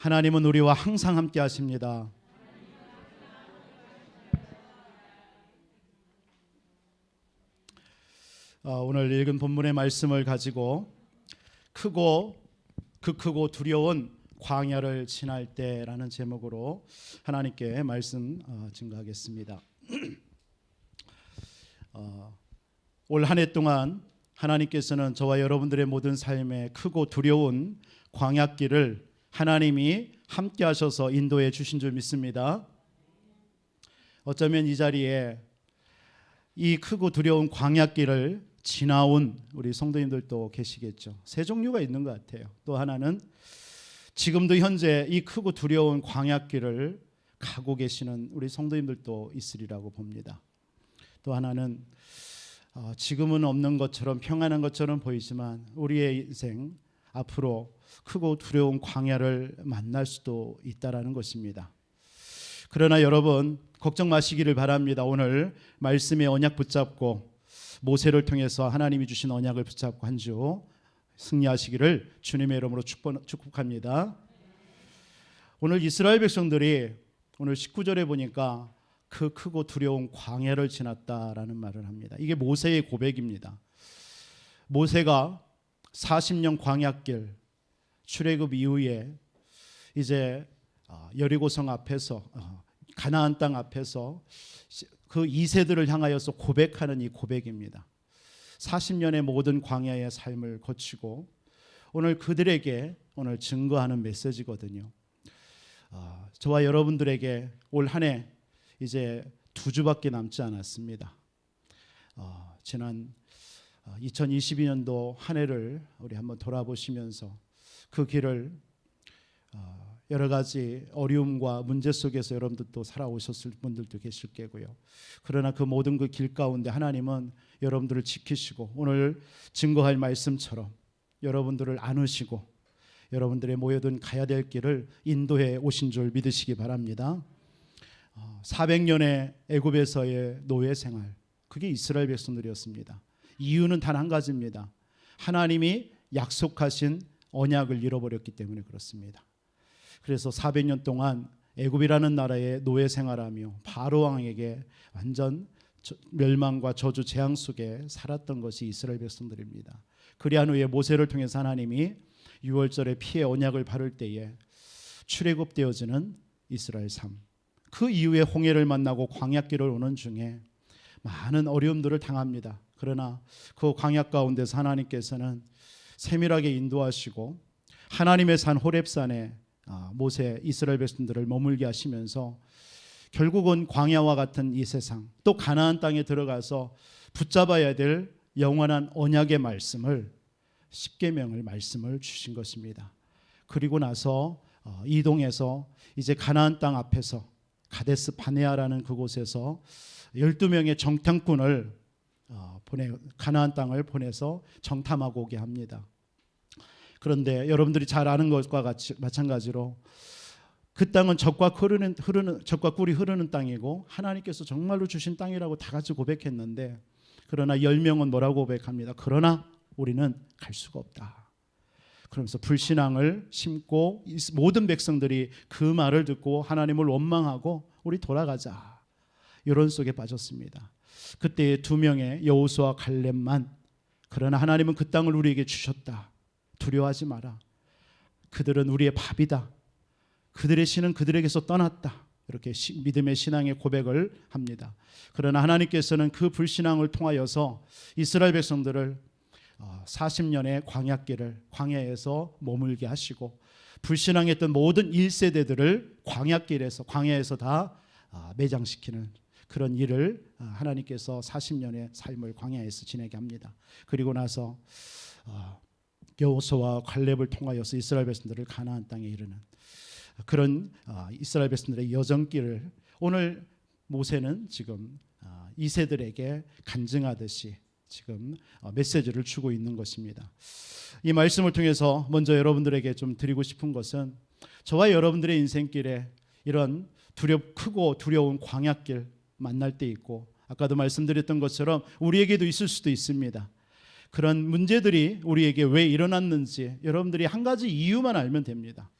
하나님은 우리와 항상 함께 하십니다. 오늘 읽은 본문의 말씀을 가지고 크고 두려운 광야를 지날 때라는 제목으로 하나님께 말씀 증거하겠습니다. 올 한 해 동안 하나님께서는 저와 여러분들의 모든 삶에 크고 두려운 광야길을 하나님이 함께 하셔서 인도해 주신 줄 믿습니다. 어쩌면 이 자리에 이 크고 두려운 광야길을 지나온 우리 성도님들도 계시겠죠. 세 종류가 있는 것 같아요. 또 하나는 지금도 현재 이 크고 두려운 광야길을 가고 계시는 우리 성도님들도 있으리라고 봅니다. 또 하나는 지금은 없는 것처럼 평안한 것처럼 보이지만 우리의 인생 앞으로 크고 두려운 광야를 만날 수도 있다라는 것입니다. 그러나 여러분 걱정 마시기를 바랍니다. 오늘 말씀의 언약 붙잡고 모세를 통해서 하나님이 주신 언약을 붙잡고 한 주 승리하시기를 주님의 이름으로 축복합니다. 오늘 이스라엘 백성들이 오늘 19절에 보니까 그 크고 두려운 광야를 지났다라는 말을 합니다. 이게 모세의 고백입니다. 모세가 40년 광야길 출애굽 이후에 이제 여리고성 앞에서 가나안 땅 앞에서 그 2세들을 향하여서 고백하는 이 고백입니다. 40년의 모든 광야의 삶을 거치고 오늘 그들에게 오늘 증거하는 메시지거든요. 저와 여러분들에게 올 한 해 이제 2주밖에 남지 않았습니다. 지난 2022년도 한 해를 우리 한번 돌아보시면서 그 길을 여러 가지 어려움과 문제 속에서 여러분들도 살아오셨을 분들도 계실 거고요. 그러나 그 모든 그 길 가운데 하나님은 여러분들을 지키시고 오늘 증거할 말씀처럼 여러분들을 안으시고 여러분들의 모여든 가야 될 길을 인도해 오신 줄 믿으시기 바랍니다. 400년의 애굽에서의 노예 생활, 그게 이스라엘 백성들이었습니다. 이유는 단 한 가지입니다. 하나님이 약속하신 언약을 잃어버렸기 때문에 그렇습니다. 그래서 400년 동안 애굽이라는 나라의 노예 생활하며 바로 왕에게 완전 멸망과 저주 재앙 속에 살았던 것이 이스라엘 백성들입니다. 그리한 후에 모세를 통해서 하나님이 6월절에 피의 언약을 바를 때에 출애굽되어지는 이스라엘 삶, 그 이후에 홍해를 만나고 광야길을 오는 중에 많은 어려움들을 당합니다. 그러나 그 광야 가운데서 하나님께서는 세밀하게 인도하시고 하나님의 산 호렙산에 모세 이스라엘 백성들을 머물게 하시면서 결국은 광야와 같은 이 세상 또 가나안 땅에 들어가서 붙잡아야 될 영원한 언약의 말씀을 십계명을 말씀을 주신 것입니다. 그리고 나서 이동해서 이제 가나안 땅 앞에서 가데스 바네아라는 그곳에서 12명의 정탐꾼을 가나안 땅을 보내서 정탐하고 오게 합니다. 그런데 여러분들이 잘 아는 것과 같이 마찬가지로 그 땅은 젖과 꿀이 흐르는 땅이고 하나님께서 정말로 주신 땅이라고 다 같이 고백했는데 그러나 10명은 뭐라고 고백합니다. 그러나 우리는 갈 수가 없다. 그러면서 불신앙을 심고 모든 백성들이 그 말을 듣고 하나님을 원망하고 우리 돌아가자 이런 속에 빠졌습니다. 그때 2명의 여호수아와 갈렙만 그러나 하나님은 그 땅을 우리에게 주셨다. 두려워하지 마라. 그들은 우리의 밥이다. 그들의 신은 그들에게서 떠났다. 이렇게 믿음의 신앙의 고백을 합니다. 그러나 하나님께서는 그 불신앙을 통하여서 이스라엘 백성들을 40년의 광야길을 광야에서 머물게 하시고 불신앙했던 모든 1세대들을 광야에서 다 매장시키는 그런 일을 하나님께서 40년의 삶을 광야에서 지내게 합니다. 그리고 나서 여호수아와 갈렙을 통하여서 이스라엘 백성들을 가나안 땅에 이르는 그런 이스라엘 백성들의 여정길을 오늘 모세는 지금 2세들에게 간증하듯이 지금 메시지를 주고 있는 것입니다. 이 말씀을 통해서 먼저 여러분들에게 좀 드리고 싶은 것은 저와 여러분들의 인생길에 이런 크고 두려운 광야길 만날 때 있고 아까도 말씀드렸던 것처럼 우리에게도 있을 수도 있습니다. 그런 문제들이 우리에게 왜 일어났는지 여러분들이 한 가지 이유만 알면 됩니다.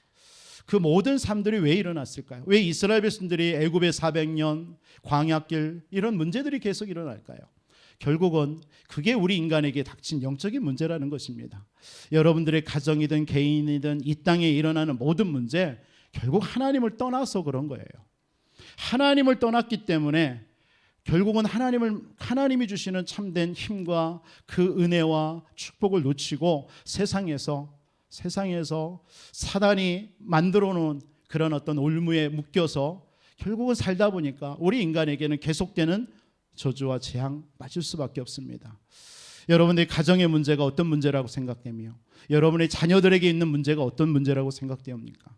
그 모든 삶들이 왜 일어났을까요? 왜 이스라엘 백성들이 애굽의 400년, 광야길 이런 문제들이 계속 일어날까요? 결국은 그게 우리 인간에게 닥친 영적인 문제라는 것입니다. 여러분들의 가정이든 개인이든 이 땅에 일어나는 모든 문제, 결국 하나님을 떠나서 그런 거예요. 하나님을 떠났기 때문에 결국은 하나님이 주시는 참된 힘과 그 은혜와 축복을 놓치고 세상에서 사단이 만들어 놓은 그런 어떤 올무에 묶여서 결국은 살다 보니까 우리 인간에게는 계속되는 저주와 재앙 빠질 수밖에 없습니다. 여러분의 가정의 문제가 어떤 문제라고 생각되며 여러분의 자녀들에게 있는 문제가 어떤 문제라고 생각됩니까?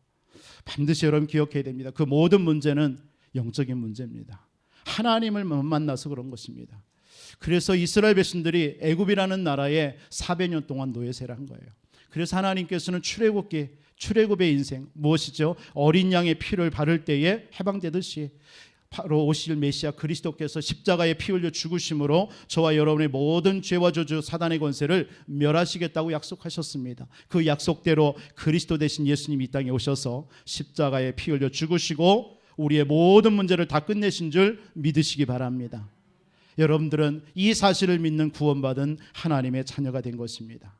반드시 여러분 기억해야 됩니다. 그 모든 문제는 영적인 문제입니다. 하나님을 못 만나서 그런 것입니다. 그래서 이스라엘 백성들이 애굽이라는 나라에 400년 동안 노예세를 한 거예요. 그래서 하나님께서는 출애굽의 인생 무엇이죠? 어린 양의 피를 바를 때에 해방되듯이 바로 오실 메시아 그리스도께서 십자가에 피 흘려 죽으심으로 저와 여러분의 모든 죄와 저주 사단의 권세를 멸하시겠다고 약속하셨습니다. 그 약속대로 그리스도 되신 예수님이 이 땅에 오셔서 십자가에 피 흘려 죽으시고 우리의 모든 문제를 다 끝내신 줄 믿으시기 바랍니다. 여러분들은 이 사실을 믿는 구원받은 하나님의 자녀가 된 것입니다.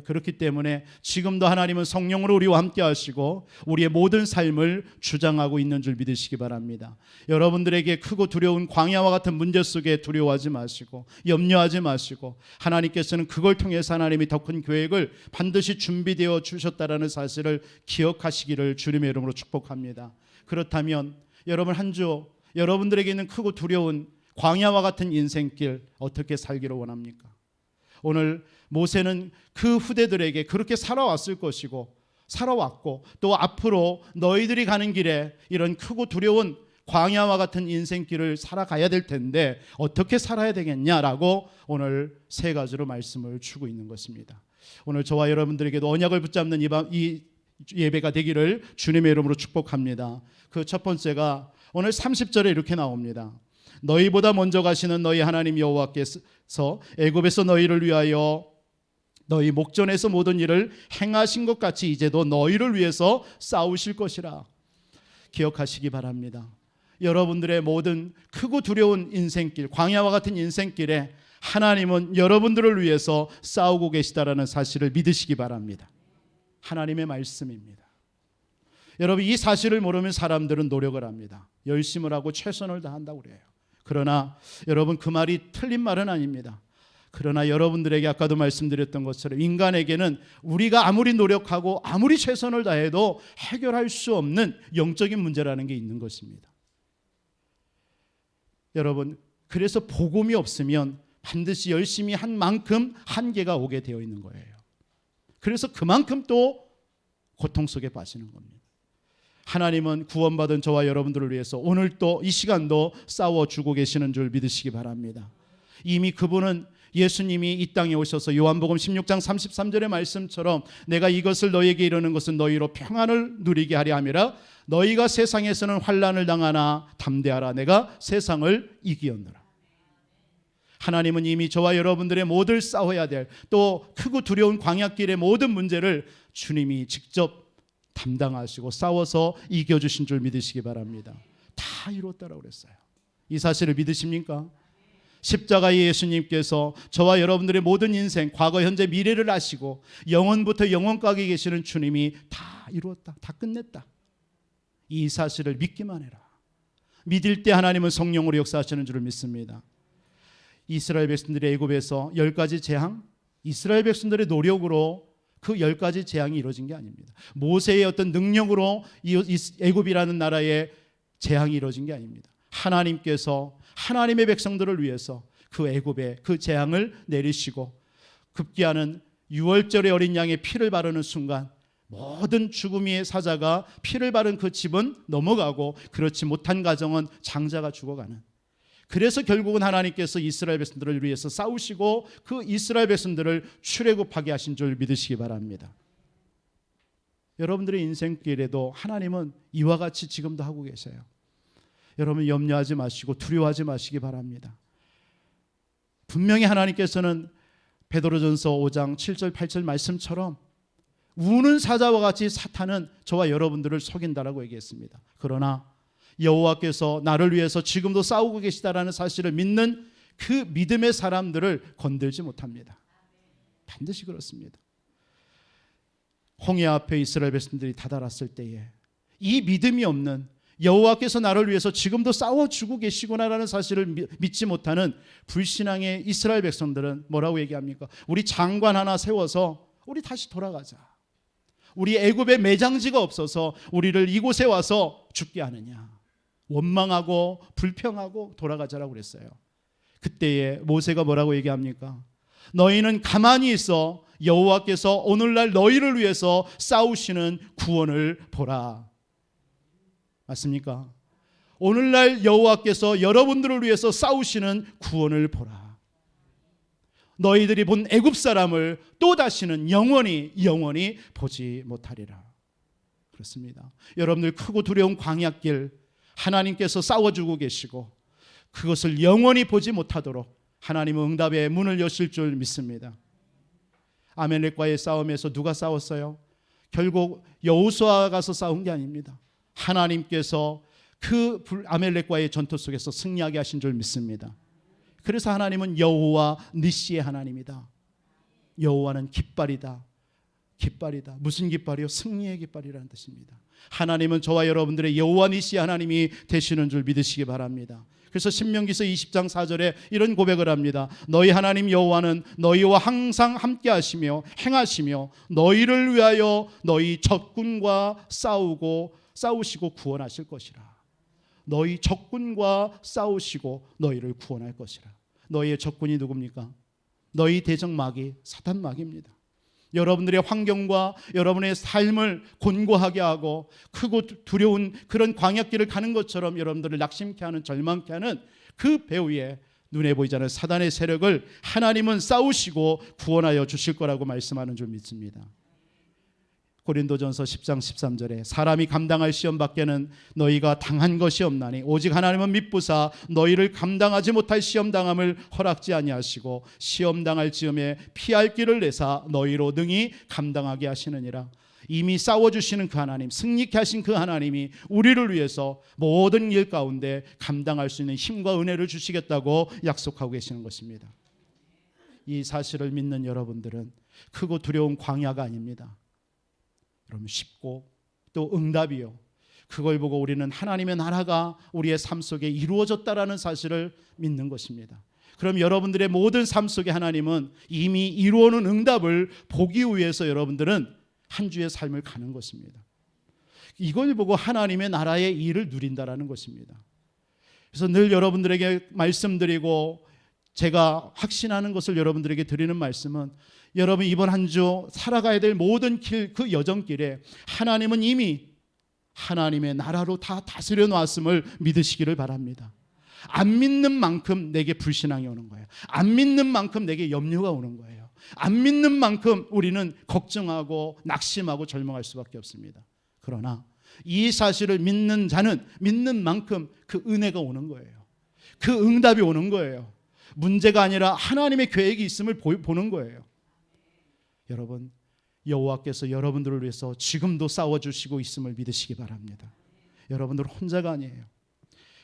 그렇기 때문에 지금도 하나님은 성령으로 우리와 함께 하시고 우리의 모든 삶을 주장하고 있는 줄 믿으시기 바랍니다. 여러분들에게 크고 두려운 광야와 같은 문제 속에 두려워하지 마시고 염려하지 마시고 하나님께서는 그걸 통해서 하나님이 더 큰 계획을 반드시 준비되어 주셨다라는 사실을 기억하시기를 주님의 이름으로 축복합니다. 그렇다면 여러분 한 주 여러분들에게 있는 크고 두려운 광야와 같은 인생길 어떻게 살기를 원합니까? 오늘 모세는 그 후대들에게 그렇게 살아왔을 것이고 살아왔고 또 앞으로 너희들이 가는 길에 이런 크고 두려운 광야와 같은 인생길을 살아가야 될 텐데 어떻게 살아야 되겠냐라고 오늘 세 가지로 말씀을 주고 있는 것입니다. 오늘 저와 여러분들에게도 언약을 붙잡는 이 예배가 되기를 주님의 이름으로 축복합니다. 그 첫 번째가 오늘 30절에 이렇게 나옵니다. 너희보다 먼저 가시는 너희 하나님 여호와께서 애굽에서 너희를 위하여 너희 목전에서 모든 일을 행하신 것 같이 이제도 너희를 위해서 싸우실 것이라. 기억하시기 바랍니다. 여러분들의 모든 크고 두려운 인생길, 광야와 같은 인생길에 하나님은 여러분들을 위해서 싸우고 계시다라는 사실을 믿으시기 바랍니다. 하나님의 말씀입니다. 여러분 이 사실을 모르면 사람들은 노력을 합니다. 열심을 하고 최선을 다한다고 그래요. 그러나 여러분 그 말이 틀린 말은 아닙니다. 그러나 여러분들에게 아까도 말씀드렸던 것처럼 인간에게는 우리가 아무리 노력하고 아무리 최선을 다해도 해결할 수 없는 영적인 문제라는 게 있는 것입니다. 여러분 그래서 복음이 없으면 반드시 열심히 한 만큼 한계가 오게 되어 있는 거예요. 그래서 그만큼 또 고통 속에 빠지는 겁니다. 하나님은 구원받은 저와 여러분들을 위해서 오늘 또 이 시간도 싸워주고 계시는 줄 믿으시기 바랍니다. 이미 그분은 예수님이 이 땅에 오셔서 요한복음 16장 33절의 말씀처럼 내가 이것을 너희에게 이르는 것은 너희로 평안을 누리게 하려 함이라. 너희가 세상에서는 환난을 당하나 담대하라. 내가 세상을 이기었노라. 하나님은 이미 저와 여러분들의 모든 싸워야 될 또 크고 두려운 광야길의 모든 문제를 주님이 직접 담당하시고 싸워서 이겨주신 줄 믿으시기 바랍니다. 다 이뤘다라고 그랬어요. 이 사실을 믿으십니까? 십자가의 예수님께서 저와 여러분들의 모든 인생, 과거, 현재, 미래를 아시고 영원부터 영원까지 계시는 주님이 다 이루었다, 다 끝냈다. 이 사실을 믿기만 해라. 믿을 때 하나님은 성령으로 역사하시는 줄을 믿습니다. 이스라엘 백성들이 애굽에서 10가지 재앙, 이스라엘 백성들의 노력으로 그 10가지 재앙이 이루어진 게 아닙니다. 모세의 어떤 능력으로 애굽이라는 나라의 재앙이 이루어진 게 아닙니다. 하나님께서 하나님의 백성들을 위해서 그 애굽에 그 재앙을 내리시고 급기야는 유월절의 어린 양의 피를 바르는 순간 모든 죽음의 사자가 피를 바른 그 집은 넘어가고 그렇지 못한 가정은 장자가 죽어가는, 그래서 결국은 하나님께서 이스라엘 백성들을 위해서 싸우시고 그 이스라엘 백성들을 출애굽하게 하신 줄 믿으시기 바랍니다. 여러분들의 인생길에도 하나님은 이와 같이 지금도 하고 계세요. 여러분 염려하지 마시고 두려워하지 마시기 바랍니다. 분명히 하나님께서는 베드로전서 5장 7절 8절 말씀처럼 우는 사자와 같이 사탄은 저와 여러분들을 속인다라고 얘기했습니다. 그러나 여호와께서 나를 위해서 지금도 싸우고 계시다라는 사실을 믿는 그 믿음의 사람들을 건들지 못합니다. 반드시 그렇습니다. 홍해 앞에 이스라엘 백성들이 다다랐을 때에 이 믿음이 없는, 여호와께서 나를 위해서 지금도 싸워주고 계시구나라는 사실을 믿지 못하는 불신앙의 이스라엘 백성들은 뭐라고 얘기합니까? 우리 장관 하나 세워서 우리 다시 돌아가자. 우리 애굽에 매장지가 없어서 우리를 이곳에 와서 죽게 하느냐. 원망하고 불평하고 돌아가자라고 그랬어요. 그때에 모세가 뭐라고 얘기합니까? 너희는 가만히 있어 여호와께서 오늘날 너희를 위해서 싸우시는 구원을 보라. 맞습니까? 오늘날 여호와께서 여러분들을 위해서 싸우시는 구원을 보라. 너희들이 본 애굽 사람을 또 다시는 영원히 보지 못하리라. 그렇습니다. 여러분들 크고 두려운 광야길 하나님께서 싸워주고 계시고 그것을 영원히 보지 못하도록 하나님은 응답의 문을 여실 줄 믿습니다. 아멜렉과의 싸움에서 누가 싸웠어요? 결국 여호수아가 가서 싸운 게 아닙니다. 하나님께서 그 아멜렉과의 전투 속에서 승리하게 하신 줄 믿습니다. 그래서 하나님은 여호와 니시의 하나님이다. 여호와는 깃발이다. 깃발이다. 무슨 깃발이요? 승리의 깃발이라는 뜻입니다. 하나님은 저와 여러분들의 여호와 니시 하나님이 되시는 줄 믿으시기 바랍니다. 그래서 신명기서 20장 4절에 이런 고백을 합니다. 너희 하나님 여호와는 너희와 항상 함께 하시며 행하시며 너희를 위하여 너희 적군과 싸우시고 구원하실 것이라. 너희 적군과 싸우시고 너희를 구원할 것이라. 너희의 적군이 누굽니까? 너희 대적마귀 사탄마귀입니다. 여러분들의 환경과 여러분의 삶을 곤고하게 하고 크고 두려운 그런 광야길을 가는 것처럼 여러분들을 낙심케 하는, 절망케 하는 그 배후에 눈에 보이지 않는 사단의 세력을 하나님은 싸우시고 구원하여 주실 거라고 말씀하는 줄 믿습니다. 고린도전서 10장 13절에 사람이 감당할 시험 밖에는 너희가 당한 것이 없나니 오직 하나님은 미쁘사 너희를 감당하지 못할 시험 당함을 허락지 아니하시고 시험 당할 즈음에 피할 길을 내사 너희로 능히 감당하게 하시느니라. 이미 싸워주시는 그 하나님, 승리케 하신 그 하나님이 우리를 위해서 모든 일 가운데 감당할 수 있는 힘과 은혜를 주시겠다고 약속하고 계시는 것입니다. 이 사실을 믿는 여러분들은 크고 두려운 광야가 아닙니다. 여러분 쉽고 또 응답이요. 그걸 보고 우리는 하나님의 나라가 우리의 삶 속에 이루어졌다라는 사실을 믿는 것입니다. 그럼 여러분들의 모든 삶 속에 하나님은 이미 이루어놓은 응답을 보기 위해서 여러분들은 한 주의 삶을 가는 것입니다. 이걸 보고 하나님의 나라의 일을 누린다라는 것입니다. 그래서 늘 여러분들에게 말씀드리고 제가 확신하는 것을 여러분들에게 드리는 말씀은 여러분 이번 한 주 살아가야 될 모든 길, 그 여정길에 하나님은 이미 하나님의 나라로 다 다스려 놨음을 믿으시기를 바랍니다. 안 믿는 만큼 내게 불신앙이 오는 거예요. 안 믿는 만큼 내게 염려가 오는 거예요. 안 믿는 만큼 우리는 걱정하고 낙심하고 절망할 수밖에 없습니다. 그러나 이 사실을 믿는 자는 믿는 만큼 그 은혜가 오는 거예요. 그 응답이 오는 거예요. 문제가 아니라 하나님의 계획이 있음을 보는 거예요. 여러분, 여호와께서 여러분들을 위해서 지금도 싸워주시고 있음을 믿으시기 바랍니다. 여러분들 혼자가 아니에요.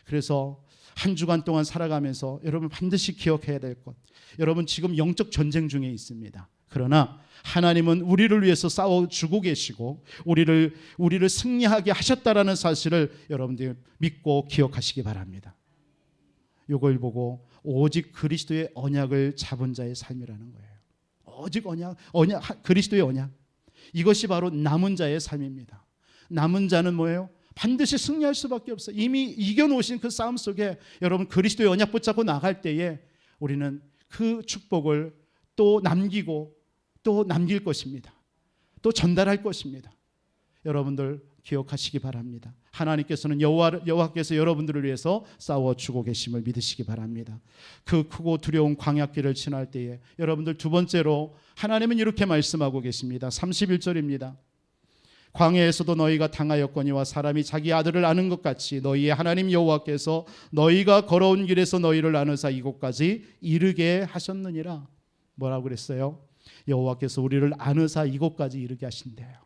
그래서 한 주간 동안 살아가면서 여러분 반드시 기억해야 될 것, 여러분 지금 영적 전쟁 중에 있습니다. 그러나 하나님은 우리를 위해서 싸워주고 계시고 우리를 승리하게 하셨다라는 사실을 여러분들이 믿고 기억하시기 바랍니다. 이걸 보고 오직 그리스도의 언약을 잡은 자의 삶이라는 거예요. 오직 언약, 그리스도의 언약. 이것이 바로 남은 자의 삶입니다. 남은 자는 뭐예요? 반드시 승리할 수밖에 없어요. 이미 이겨놓으신 그 싸움 속에 여러분 그리스도의 언약 붙잡고 나갈 때에 우리는 그 축복을 또 남기고 또 남길 것입니다. 또 전달할 것입니다. 여러분들 기억하시기 바랍니다. 하나님께서는 여호와께서 여러분들을 위해서 싸워주고 계심을 믿으시기 바랍니다. 그 크고 두려운 광야길을 지날 때에 여러분들 두 번째로 하나님은 이렇게 말씀하고 계십니다. 31절입니다. 광야에서도 너희가 당하였거니와 사람이 자기 아들을 아는 것 같이 너희의 하나님 여호와께서 너희가 걸어온 길에서 너희를 나누사 이곳까지 이르게 하셨느니라. 뭐라고 그랬어요? 여호와께서 우리를 안으사 이곳까지 이르게 하신대요.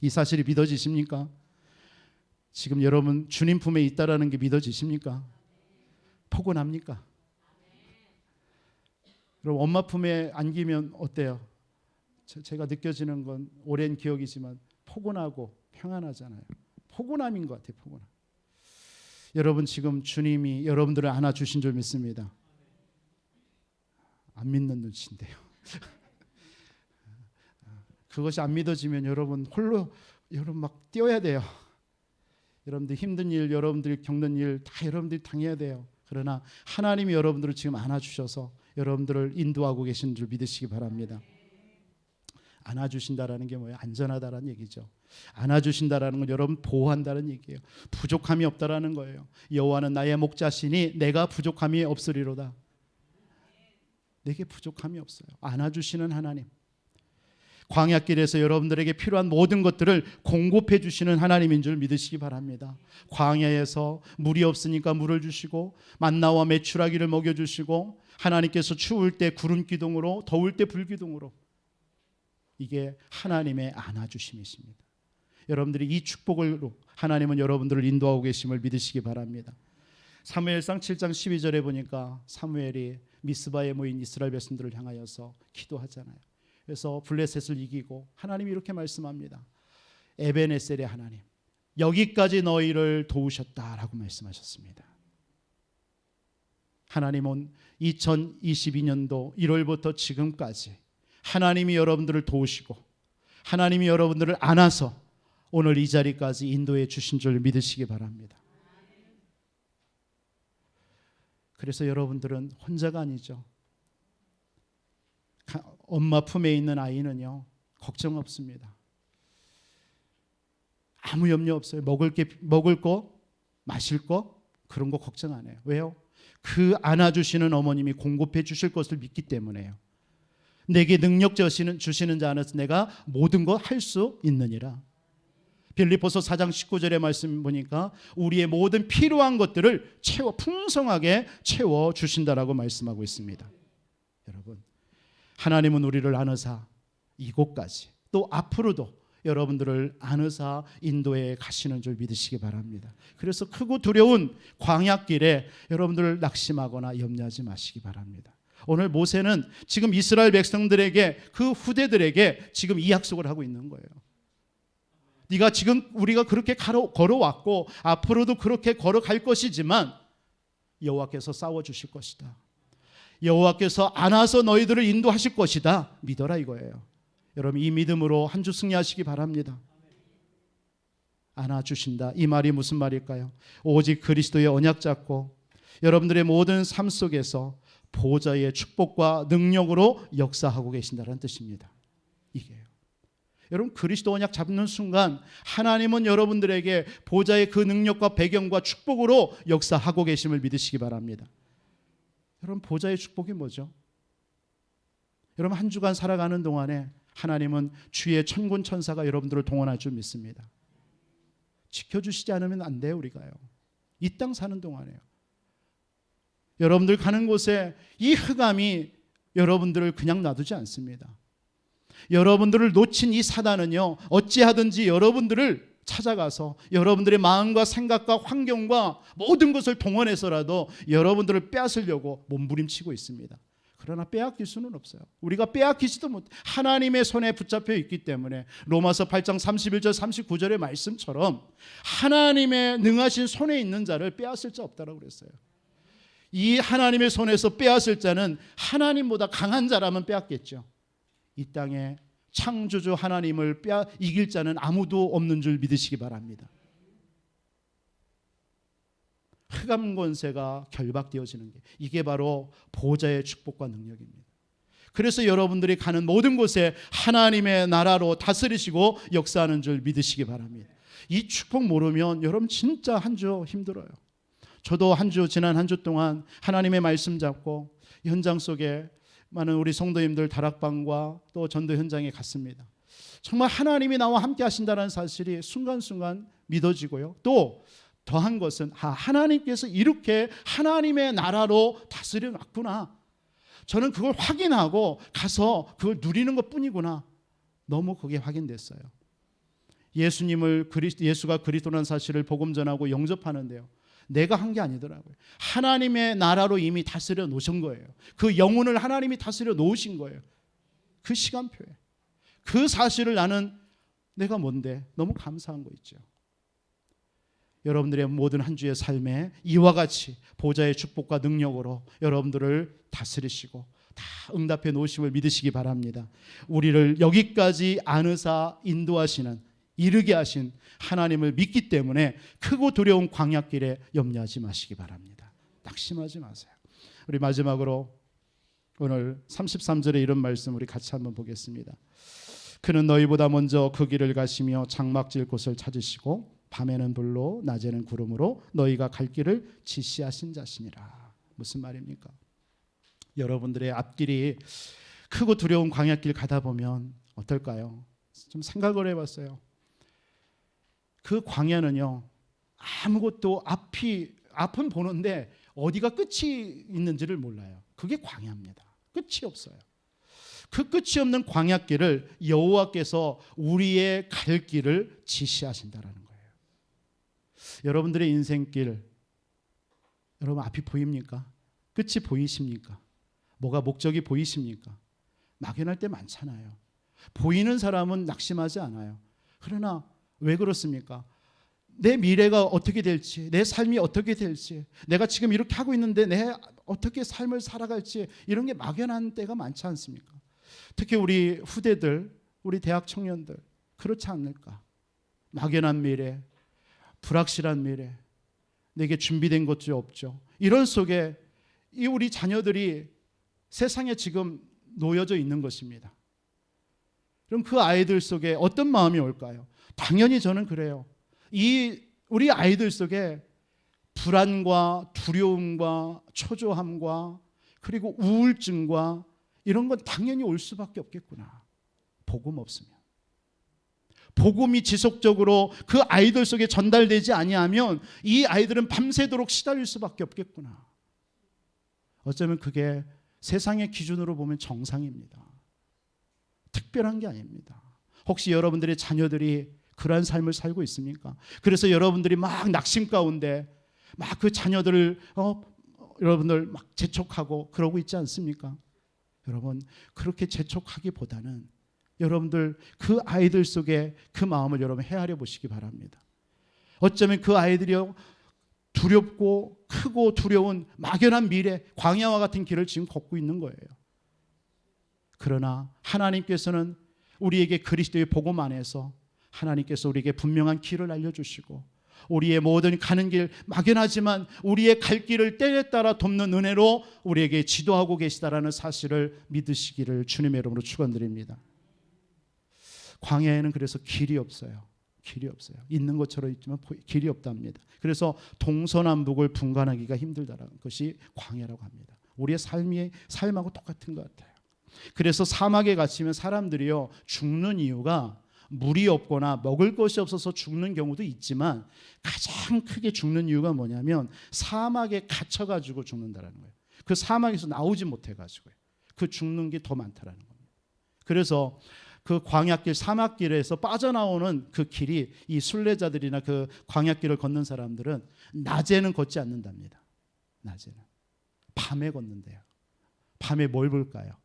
이 사실이 믿어지십니까? 지금 여러분 주님 품에 있다라는 게 믿어지십니까? 포근합니까? 그럼 엄마 품에 안기면 어때요? 제가 느껴지는 건 오랜 기억이지만 포근하고 평안하잖아요. 포근함인 것 같아요. 포근함. 여러분 지금 주님이 여러분들을 안아주신 줄 믿습니다. 안 믿는 눈치인데요. 그것이 안 믿어지면 여러분 홀로 여러분 막 뛰어야 돼요. 여러분들 힘든 일, 여러분들이 겪는 일 다 여러분들이 당해야 돼요. 그러나 하나님이 여러분들을 지금 안아주셔서 여러분들을 인도하고 계신 줄 믿으시기 바랍니다. 안아주신다라는 게 뭐예요? 안전하다라는 얘기죠. 안아주신다라는 건 여러분 보호한다는 얘기예요. 부족함이 없다라는 거예요. 여호와는 나의 목자시니 내가 부족함이 없으리로다. 내게 부족함이 없어요. 안아주시는 하나님. 광야길에서 여러분들에게 필요한 모든 것들을 공급해 주시는 하나님인 줄 믿으시기 바랍니다. 광야에서 물이 없으니까 물을 주시고 만나와 메추라기를 먹여주시고 하나님께서 추울 때 구름 기둥으로 더울 때 불 기둥으로 이게 하나님의 안아주심이십니다. 여러분들이 이 축복으로 하나님은 여러분들을 인도하고 계심을 믿으시기 바랍니다. 사무엘상 7장 12절에 보니까 사무엘이 미스바에 모인 이스라엘 백성들을 향하여서 기도하잖아요. 그래서 블레셋을 이기고 하나님이 이렇게 말씀합니다. 에베네셀의 하나님, 여기까지 너희를 도우셨다라고 말씀하셨습니다. 하나님은 2022년도 1월부터 지금까지 하나님이 여러분들을 도우시고 하나님이 여러분들을 안아서 오늘 이 자리까지 인도해 주신 줄 믿으시기 바랍니다. 그래서 여러분들은 혼자가 아니죠. 엄마 품에 있는 아이는요, 걱정 없습니다. 아무 염려 없어요. 먹을 거, 마실 거 그런 거 걱정 안 해요. 왜요? 그 안아주시는 어머님이 공급해 주실 것을 믿기 때문에요. 내게 능력 주시는 자 안에서 내가 모든 거 할 수 있느니라. 빌립보서 4장 19절의 말씀 보니까 우리의 모든 필요한 것들을 풍성하게 채워 주신다라고 말씀하고 있습니다. 여러분, 하나님은 우리를 안으사 이곳까지 또 앞으로도 여러분들을 안으사 인도에 가시는 줄 믿으시기 바랍니다. 그래서 크고 두려운 광야길에 여러분들 낙심하거나 염려하지 마시기 바랍니다. 오늘 모세는 지금 이스라엘 백성들에게 그 후대들에게 지금 이 약속을 하고 있는 거예요. 네가 지금 우리가 그렇게 걸어왔고 앞으로도 그렇게 걸어갈 것이지만 여호와께서 싸워주실 것이다. 여호와께서 안아서 너희들을 인도하실 것이다. 믿어라 이거예요. 여러분 이 믿음으로 한 주 승리하시기 바랍니다. 안아주신다. 이 말이 무슨 말일까요? 오직 그리스도의 언약 잡고 여러분들의 모든 삶 속에서 보좌의 축복과 능력으로 역사하고 계신다는 뜻입니다. 이게요. 여러분 그리스도 언약 잡는 순간 하나님은 여러분들에게 보좌의 그 능력과 배경과 축복으로 역사하고 계심을 믿으시기 바랍니다. 여러분 보좌의 축복이 뭐죠? 여러분 한 주간 살아가는 동안에 하나님은 주의 천군 천사가 여러분들을 동원할 줄 믿습니다. 지켜주시지 않으면 안 돼요. 우리가요. 이 땅 사는 동안에요. 여러분들 가는 곳에 이 흑암이 여러분들을 그냥 놔두지 않습니다. 여러분들을 놓친 이 사단은요, 어찌하든지 여러분들을 찾아가서 여러분들의 마음과 생각과 환경과 모든 것을 동원해서라도 여러분들을 빼앗으려고 몸부림치고 있습니다. 그러나 빼앗길 수는 없어요. 우리가 빼앗기지도 못, 하나님의 손에 붙잡혀 있기 때문에 로마서 8장 31절 39절의 말씀처럼 하나님의 능하신 손에 있는 자를 빼앗을 자 없다라고 그랬어요. 이 하나님의 손에서 빼앗을 자는 하나님보다 강한 자라면 빼앗겠죠. 이 땅에 창조주 하나님을 이길 자는 아무도 없는 줄 믿으시기 바랍니다. 흑암 권세가 결박되어지는 게 이게 바로 보좌의 축복과 능력입니다. 그래서 여러분들이 가는 모든 곳에 하나님의 나라로 다스리시고 역사하는 줄 믿으시기 바랍니다. 이 축복 모르면 여러분 진짜 한 주 힘들어요. 저도 지난 한 주 동안 하나님의 말씀 잡고 현장 속에 많은 우리 성도님들 다락방과 또 전도 현장에 갔습니다. 정말 하나님이 나와 함께 하신다는 사실이 순간순간 믿어지고요. 또 더한 것은 하나님께서 이렇게 하나님의 나라로 다스려 놨구나. 저는 그걸 확인하고 가서 그걸 누리는 것뿐이구나. 너무 그게 확인됐어요. 예수가 그리스도라는 사실을 복음 전하고 영접하는데요, 내가 한 게 아니더라고요. 하나님의 나라로 이미 다스려 놓으신 거예요. 그 영혼을 하나님이 다스려 놓으신 거예요. 그 시간표에. 그 사실을 나는 내가 뭔데 너무 감사한 거 있죠. 여러분들의 모든 한 주의 삶에 이와 같이 보좌의 축복과 능력으로 여러분들을 다스리시고 다 응답해 놓으심을 믿으시기 바랍니다. 우리를 여기까지 안으사 인도하시는, 이르게 하신 하나님을 믿기 때문에 크고 두려운 광야길에 염려하지 마시기 바랍니다. 낙심하지 마세요. 우리 마지막으로 오늘 33절에 이런 말씀 우리 같이 한번 보겠습니다. 그는 너희보다 먼저 그 길을 가시며 장막질 곳을 찾으시고 밤에는 불로 낮에는 구름으로 너희가 갈 길을 지시하신 자시니라. 무슨 말입니까? 여러분들의 앞길이 크고 두려운 광야길 가다 보면 어떨까요? 좀 생각을 해봤어요. 그 광야는요, 아무것도 앞은 보는데 어디가 끝이 있는지를 몰라요. 그게 광야입니다. 끝이 없어요. 그 끝이 없는 광야길을 여호와께서 우리의 갈 길을 지시하신다라는 거예요. 여러분들의 인생길, 여러분 앞이 보입니까? 끝이 보이십니까? 뭐가 목적이 보이십니까? 막연할 때 많잖아요. 보이는 사람은 낙심하지 않아요. 그러나 왜 그렇습니까? 내 미래가 어떻게 될지, 내 삶이 어떻게 될지, 내가 지금 이렇게 하고 있는데 내 어떻게 삶을 살아갈지, 이런 게 막연한 때가 많지 않습니까? 특히 우리 후대들, 우리 대학 청년들 그렇지 않을까? 막연한 미래, 불확실한 미래, 내게 준비된 것이 없죠. 이런 속에 이 우리 자녀들이 세상에 지금 놓여져 있는 것입니다. 그럼 그 아이들 속에 어떤 마음이 올까요? 당연히 저는 그래요. 우리 아이들 속에 불안과 두려움과 초조함과 그리고 우울증과 이런 건 당연히 올 수밖에 없겠구나. 복음 없으면. 복음이 지속적으로 그 아이들 속에 전달되지 아니하면 이 아이들은 밤새도록 시달릴 수밖에 없겠구나. 어쩌면 그게 세상의 기준으로 보면 정상입니다. 특별한 게 아닙니다. 혹시 여러분들의 자녀들이 그러한 삶을 살고 있습니까? 그래서 여러분들이 막 낙심 가운데 막 그 자녀들을 여러분들 막 재촉하고 그러고 있지 않습니까? 여러분, 그렇게 재촉하기보다는 여러분들 그 아이들 속에 그 마음을 여러분 헤아려 보시기 바랍니다. 어쩌면 그 아이들이 두렵고 크고 두려운 막연한 미래, 광야와 같은 길을 지금 걷고 있는 거예요. 그러나 하나님께서는 우리에게 그리스도의 복음 안에서 하나님께서 우리에게 분명한 길을 알려주시고 우리의 모든 가는 길, 막연하지만 우리의 갈 길을 때에 따라 돕는 은혜로 우리에게 지도하고 계시다라는 사실을 믿으시기를 주님의 이름으로 축원드립니다. 광야에는 그래서 길이 없어요. 길이 없어요. 있는 것처럼 있지만 길이 없답니다. 그래서 동서남북을 분간하기가 힘들다는 것이 광야라고 합니다. 우리의 삶하고 똑같은 것 같아요. 그래서 사막에 갇히면 사람들이요 죽는 이유가 물이 없거나 먹을 것이 없어서 죽는 경우도 있지만 가장 크게 죽는 이유가 뭐냐면 사막에 갇혀가지고 죽는다는 거예요. 그 사막에서 나오지 못해가지고요. 그 죽는 게 더 많다라는 겁니다. 그래서 그 광야길, 사막길에서 빠져나오는 그 길이 이 순례자들이나 그 광야길을 걷는 사람들은 낮에는 걷지 않는답니다. 낮에는. 밤에 걷는데요. 밤에 뭘 볼까요?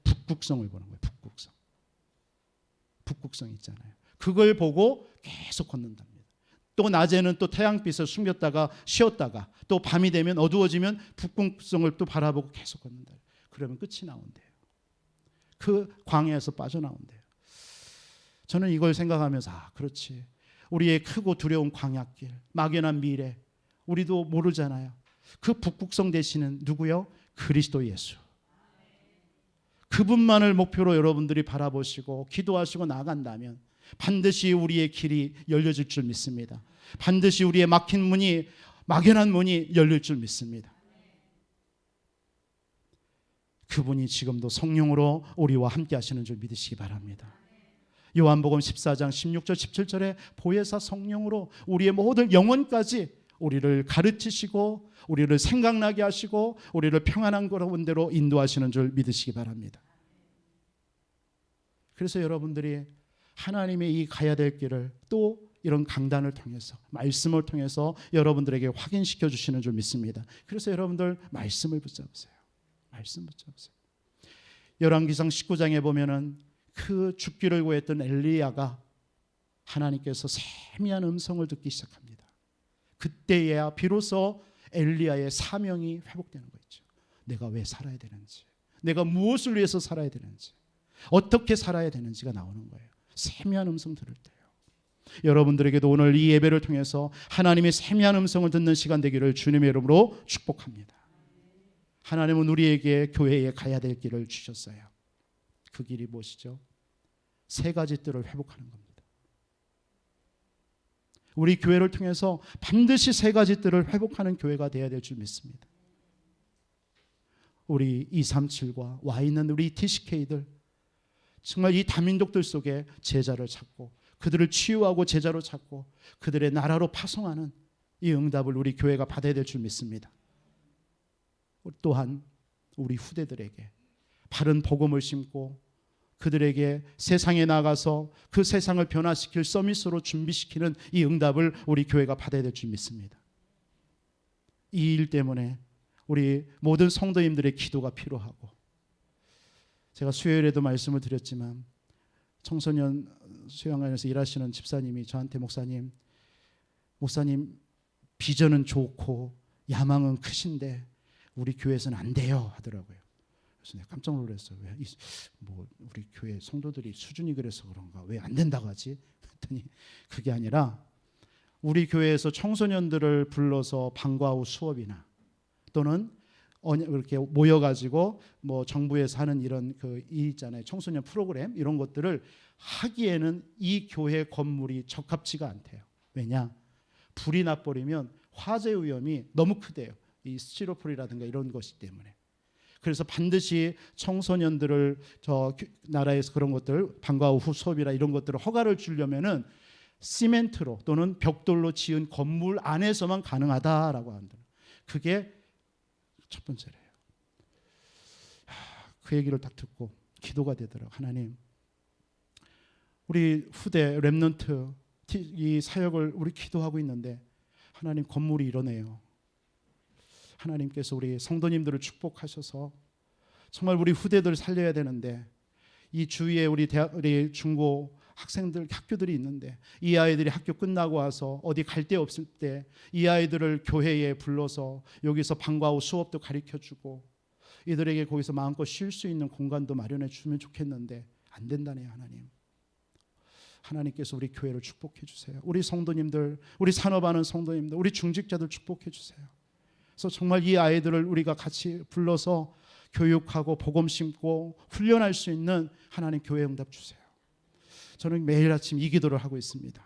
북극성을 보는 거예요. 북극성. 북극성 있잖아요. 그걸 보고 계속 걷는답니다. 또 낮에는 또 태양빛을 숨겼다가 쉬었다가 또 밤이 되면 어두워지면 북극성을 또 바라보고 계속 걷는다. 그러면 끝이 나온대요. 그 광야에서 빠져나온대요. 저는 이걸 생각하면서 그렇지. 우리의 크고 두려운 광야길, 막연한 미래 우리도 모르잖아요. 그 북극성 되시는 누구요? 그리스도 예수. 그분만을 목표로 여러분들이 바라보시고 기도하시고 나아간다면 반드시 우리의 길이 열려질 줄 믿습니다. 반드시 우리의 막힌 문이, 막연한 문이 열릴 줄 믿습니다. 그분이 지금도 성령으로 우리와 함께 하시는 줄 믿으시기 바랍니다. 요한복음 14장 16절 17절에 보혜사 성령으로 우리의 모든 영혼까지 우리를 가르치시고 우리를 생각나게 하시고 우리를 평안한 가운데로 인도하시는 줄 믿으시기 바랍니다. 그래서 여러분들이 하나님의 이 가야 될 길을 또 이런 강단을 통해서 말씀을 통해서 여러분들에게 확인시켜 주시는 줄 믿습니다. 그래서 여러분들 말씀을 붙잡으세요. 말씀 붙잡으세요. 열왕기상 19장에 보면은 그 죽기를 구했던 엘리야가 하나님께서 세미한 음성을 듣기 시작합니다. 그때야 비로소 엘리야의 사명이 회복되는 거죠. 내가 왜 살아야 되는지, 내가 무엇을 위해서 살아야 되는지, 어떻게 살아야 되는지가 나오는 거예요. 세미한 음성 들을 때요. 여러분들에게도 오늘 이 예배를 통해서 하나님의 세미한 음성을 듣는 시간 되기를 주님의 이름으로 축복합니다. 하나님은 우리에게 교회에 가야 될 길을 주셨어요. 그 길이 무엇이죠? 세 가지 뜰을 회복하는 겁니다. 우리 교회를 통해서 반드시 세 가지 뜰을 회복하는 교회가 되어야 될 줄 믿습니다. 우리 237과 와 있는 우리 TCK들 정말 이 다민족들 속에 제자를 찾고 그들을 치유하고 제자로 찾고 그들의 나라로 파송하는 이 응답을 우리 교회가 받아야 될 줄 믿습니다. 또한 우리 후대들에게 바른 복음을 심고 그들에게 세상에 나가서 그 세상을 변화시킬 서밋으로 준비시키는 이 응답을 우리 교회가 받아야 될 줄 믿습니다. 이 일 때문에 우리 모든 성도님들의 기도가 필요하고, 제가 수요일에도 말씀을 드렸지만 청소년 수양관에서 일하시는 집사님이 저한테 목사님 비전은 좋고 야망은 크신데 우리 교회에서는 안 돼요 하더라고요. 그래서 내가 깜짝 놀랐어요. 왜 우리 교회 성도들이 수준이 그래서 그런가? 왜 안 된다고 하지? 그랬더니 그게 아니라 우리 교회에서 청소년들을 불러서 방과 후 수업이나 또는 이렇게 모여가지고 뭐 정부에서 하는 이런 이 있잖아요. 청소년 프로그램 이런 것들을 하기에는 이 교회 건물이 적합치가 않대요. 왜냐? 불이 나버리면 화재 위험이 너무 크대요. 이 스티로폴이라든가 이런 것이 때문에. 그래서 반드시 청소년들을 저 나라에서 그런 것들 방과 후 수업이라 이런 것들을 허가를 주려면은 시멘트로 또는 벽돌로 지은 건물 안에서만 가능하다라고 한다. 그게 첫 번째래요. 그 얘기를 딱 듣고 기도가 되더라고요. 하나님, 우리 후대 렘넌트 이 사역을 우리 기도하고 있는데 하나님 건물이 이러네요. 하나님께서 우리 성도님들을 축복하셔서 정말 우리 후대들을 살려야 되는데 이 주위에 우리 중고 학생들 학교들이 있는데 이 아이들이 학교 끝나고 와서 어디 갈 데 없을 때 이 아이들을 교회에 불러서 여기서 방과 후 수업도 가르쳐주고 이들에게 거기서 마음껏 쉴 수 있는 공간도 마련해 주면 좋겠는데 안 된다네요. 하나님께서 우리 교회를 축복해 주세요. 우리 성도님들, 우리 산업하는 성도님들, 우리 중직자들 축복해 주세요. 그래서 정말 이 아이들을 우리가 같이 불러서 교육하고 복음 심고 훈련할 수 있는 하나님 교회 응답 주세요. 저는 매일 아침 이 기도를 하고 있습니다.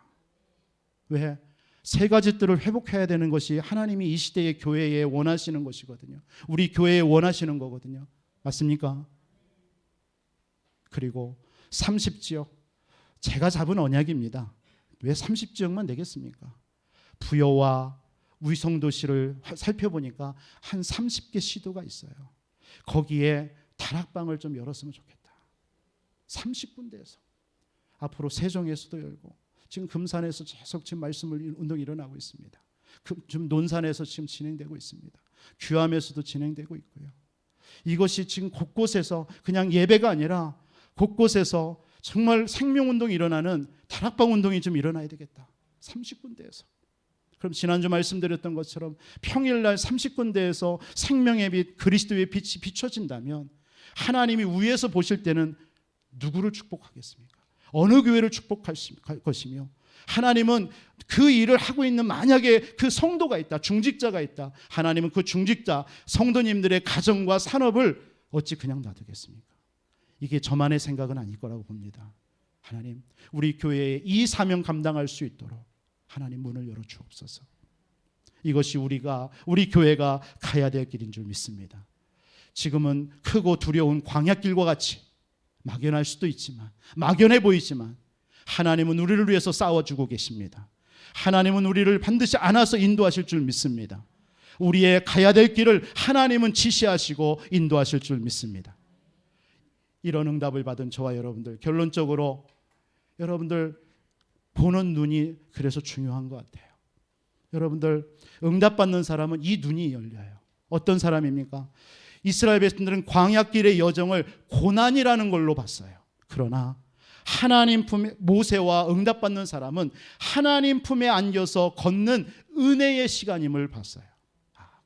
왜? 세 가지 뜰을 회복해야 되는 것이 하나님이 이 시대의 교회에 원하시는 것이거든요. 우리 교회에 원하시는 거거든요. 맞습니까? 그리고 30지역 제가 잡은 언약입니다. 왜 30지역만 되겠습니까? 부여와 위성도시를 살펴보니까 한 30개 시도가 있어요. 거기에 다락방을 좀 열었으면 좋겠다. 30군데에서. 앞으로 세종에서도 열고 지금 금산에서 계속 지금 운동이 일어나고 있습니다. 지금 논산에서 지금 진행되고 있습니다. 규암에서도 진행되고 있고요. 이것이 지금 곳곳에서 그냥 예배가 아니라 곳곳에서 정말 생명운동이 일어나는 다락방 운동이 좀 일어나야 되겠다. 30군데에서. 그럼 지난주 말씀드렸던 것처럼 평일날 30군데에서 생명의 빛, 그리스도의 빛이 비춰진다면 하나님이 위에서 보실 때는 누구를 축복하겠습니까? 어느 교회를 축복할 것이며 하나님은 그 일을 하고 있는 만약에 그 성도가 있다, 중직자가 있다. 하나님은 그 중직자, 성도님들의 가정과 산업을 어찌 그냥 놔두겠습니까? 이게 저만의 생각은 아닐 거라고 봅니다. 하나님, 우리 교회에 이 사명 감당할 수 있도록 하나님 문을 열어 주옵소서. 이것이 우리 교회가 가야 될 길인 줄 믿습니다. 지금은 크고 두려운 광야길과 같이 막연할 수도 있지만, 막연해 보이지만 하나님은 우리를 위해서 싸워주고 계십니다. 하나님은 우리를 반드시 안아서 인도하실 줄 믿습니다. 우리의 가야 될 길을 하나님은 지시하시고 인도하실 줄 믿습니다. 이런 응답을 받은 저와 여러분들, 결론적으로 여러분들 보는 눈이 그래서 중요한 것 같아요. 여러분들 응답받는 사람은 이 눈이 열려요. 어떤 사람입니까? 이스라엘 백성들은 광야길의 여정을 고난이라는 걸로 봤어요. 그러나 하나님 품에, 모세와 응답받는 사람은 하나님 품에 안겨서 걷는 은혜의 시간임을 봤어요.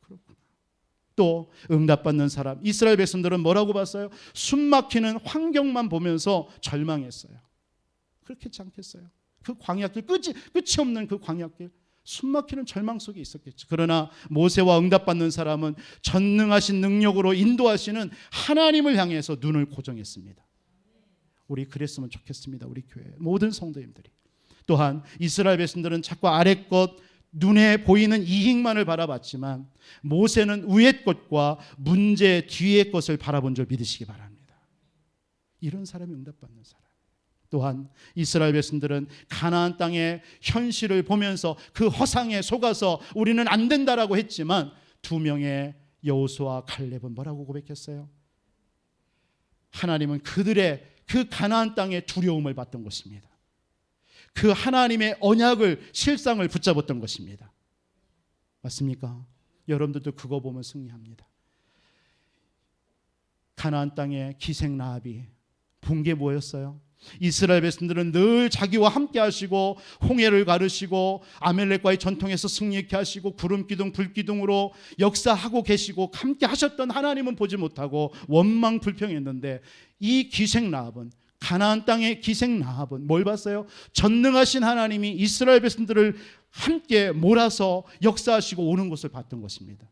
그렇구나. 또 응답받는 사람, 이스라엘 백성들은 뭐라고 봤어요? 숨막히는 환경만 보면서 절망했어요. 그렇겠지 않겠어요? 그 광야길, 끝이 없는 그 광야길, 숨막히는 절망 속에 있었겠죠. 그러나 모세와 응답받는 사람은 전능하신 능력으로 인도하시는 하나님을 향해서 눈을 고정했습니다. 우리 그랬으면 좋겠습니다. 우리 교회 모든 성도님들이. 또한 이스라엘 백성들은 자꾸 아래 것, 눈에 보이는 이익만을 바라봤지만 모세는 위의 것과 문제 뒤의 것을 바라본 줄 믿으시기 바랍니다. 이런 사람이 응답받는 사람. 또한 이스라엘 백성들은 가나안 땅의 현실을 보면서 그 허상에 속아서 우리는 안 된다라고 했지만 두 명의 여호수아와 갈렙은 뭐라고 고백했어요? 하나님은 그들의 그 가나안 땅의 두려움을 봤던 것입니다. 그 하나님의 언약을, 실상을 붙잡았던 것입니다. 맞습니까? 여러분들도 그거 보면 승리합니다. 가나안 땅의 기생 라합이 본 게 뭐였어요? 이스라엘 백성들은 늘 자기와 함께 하시고 홍해를 가르시고 아멜렉과의 전통에서 승리케 하시고 구름기둥 불기둥으로 역사하고 계시고 함께 하셨던 하나님은 보지 못하고 원망 불평했는데, 이 기생 라합은, 가나안 땅의 기생 라합은 뭘 봤어요? 전능하신 하나님이 이스라엘 백성들을 함께 몰아서 역사하시고 오는 것을 봤던 것입니다.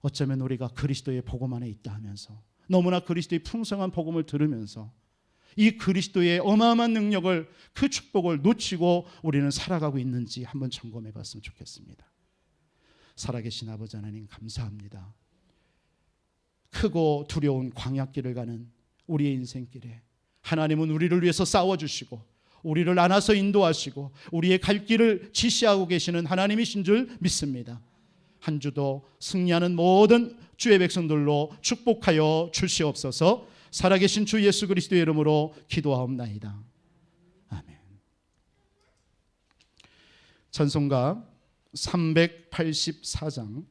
어쩌면 우리가 그리스도의 복음 안에 있다 하면서, 너무나 그리스도의 풍성한 복음을 들으면서 이 그리스도의 어마어마한 능력을, 그 축복을 놓치고 우리는 살아가고 있는지 한번 점검해 봤으면 좋겠습니다. 살아계신 아버지 하나님 감사합니다. 크고 두려운 광야길을 가는 우리의 인생길에 하나님은 우리를 위해서 싸워주시고 우리를 안아서 인도하시고 우리의 갈 길을 지시하고 계시는 하나님이신 줄 믿습니다. 한 주도 승리하는 모든 주의 백성들로 축복하여 주시옵소서. 살아계신 주 예수 그리스도의 이름으로 기도하옵나이다. 아멘. 찬송가 384장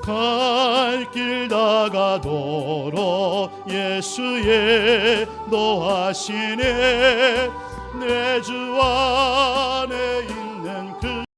갈 길 나가도록 예수의 노하시네. 내 주 안에